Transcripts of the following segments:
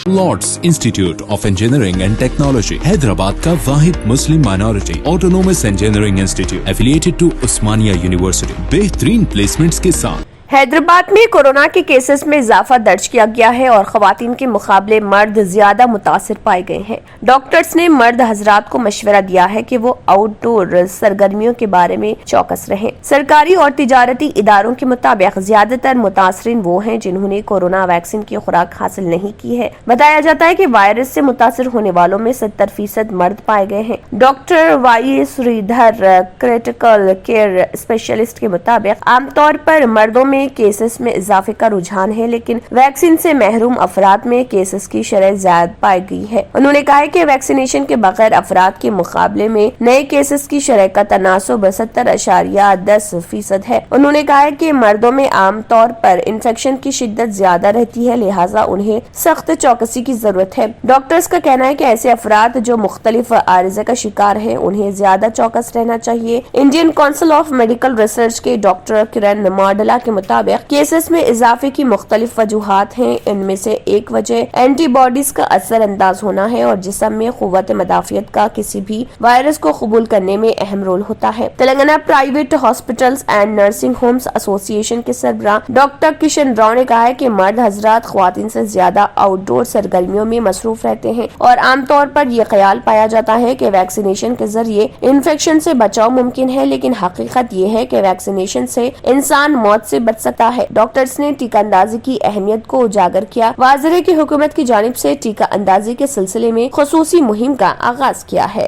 Lord's institute of engineering and technology Hyderabad का वाहिद Muslim minority autonomous engineering institute affiliated to Osmania university बेहतरीन placements के साथ। हैदराबाद में कोरोना के केसेस में इजाफा दर्ज किया गया है और खवातीन के मुकाबले मर्द ज्यादा मुतासिर पाए गए हैं। डॉक्टर्स ने मर्द हजरात को मशवरा दिया है कि वो आउटडोर सरगर्मियों के बारे में चौकस रहें। सरकारी और तिजारती इदारों के मुताबिक ज्यादातर मुतासरीन वो हैं जिन्होंने कोरोना वैक्सीन की खुराक हासिल नहीं की है। बताया जाता है कि वायरस से मुतासिर होने वालों में 70% मर्द पाए गए हैं। Doctor Y Sridhar critical care specialist के मुताबिक आमतौर पर मर्दों में केसेस में इजाफे का रुझान है, लेकिन वैक्सीन से महरूम अफराद में केसेस की शरह ज्यादा पाई गई है। उन्होंने कहा है कि वैक्सीनेशन के बगैर अफराद के मुकाबले में नए केसेस की शरह का तनासुब 70.10% है। उन्होंने कहा है कि मर्दों में आमतौर पर इन्फेक्शन की शिद्दत ज्यादा रहती है, लिहाजा उन्हें सख्त चौकसी की जरूरत है। डॉक्टर्स का कहना है कि ऐसे अफराद जो मुख्तलिफ आरिज़े का शिकार है उन्हें ज्यादा चौकस रहना चाहिए। Indian council of medical research के डॉक्टर किरण मॉडला के मुताबिक केसेस में इजाफे की मुख्तलिफ वजूहात हैं। इनमें से एक वजह एंटीबॉडीज का असर अंदाज होना है और जिस्म में क़ुव्वत मदाफियत का किसी भी वायरस को कबूल करने में अहम रोल होता है। Telangana private hospitals and nursing homes association के सरबराह डॉक्टर किशन राव ने कहा है कि मर्द हजरात ख्वातीन से ज्यादा आउटडोर सरगर्मियों में मसरूफ रहते हैं और आमतौर पर यह ख्याल पाया जाता है कि वैक्सीनेशन के जरिए इन्फेक्शन से बचाव मुमकिन है, लेकिन हकीकत यह है कि वैक्सीनेशन से इंसान मौत से बच सकता है। डॉक्टर्स ने टीका अंदाजी की अहमियत को उजागर किया। वाज़ेह है कि हुकूमत की जानिब से टीका अंदाजी के सिलसिले में खुसूसी मुहिम का आगाज किया है।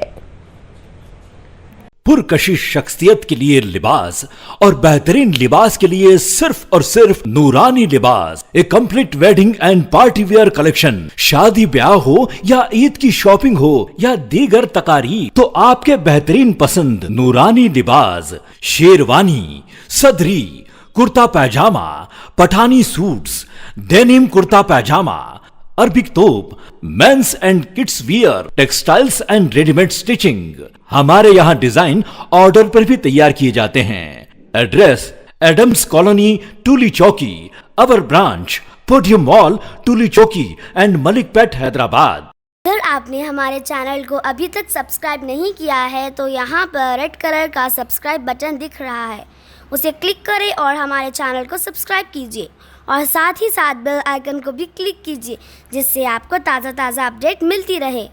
पुरकशिश शख्सियत के लिए लिबास और बेहतरीन लिबास के लिए सिर्फ और सिर्फ Noorani Libas, a complete wedding and party wear collection. शादी ब्याह हो या ईद की शॉपिंग हो या दीगर तकारीब, तो आपके बेहतरीन पसंद नूरानी लिबास, शेरवानी, सदरी, kurta pyjama, Pathani suits, denim kurta pyjama, Arabic thobe, men's and kids wear, textiles and readymade stitching. हमारे यहाँ डिजाइन ऑर्डर पर भी तैयार किए जाते हैं। एड्रेस एडम्स कॉलोनी, टूली चौकी, अवर ब्रांच पोडियम मॉल, टूली चौकी एंड मलिकपेट, हैदराबाद। अगर आपने हमारे चैनल को अभी तक सब्सक्राइब नहीं किया है तो यहाँ पर रेड कलर का सब्सक्राइब बटन दिख रहा है, उसे क्लिक करें और हमारे चैनल को सब्सक्राइब कीजिए और साथ ही साथ बेल आइकन को भी क्लिक कीजिए, जिससे आपको ताज़ा अपडेट मिलती रहे।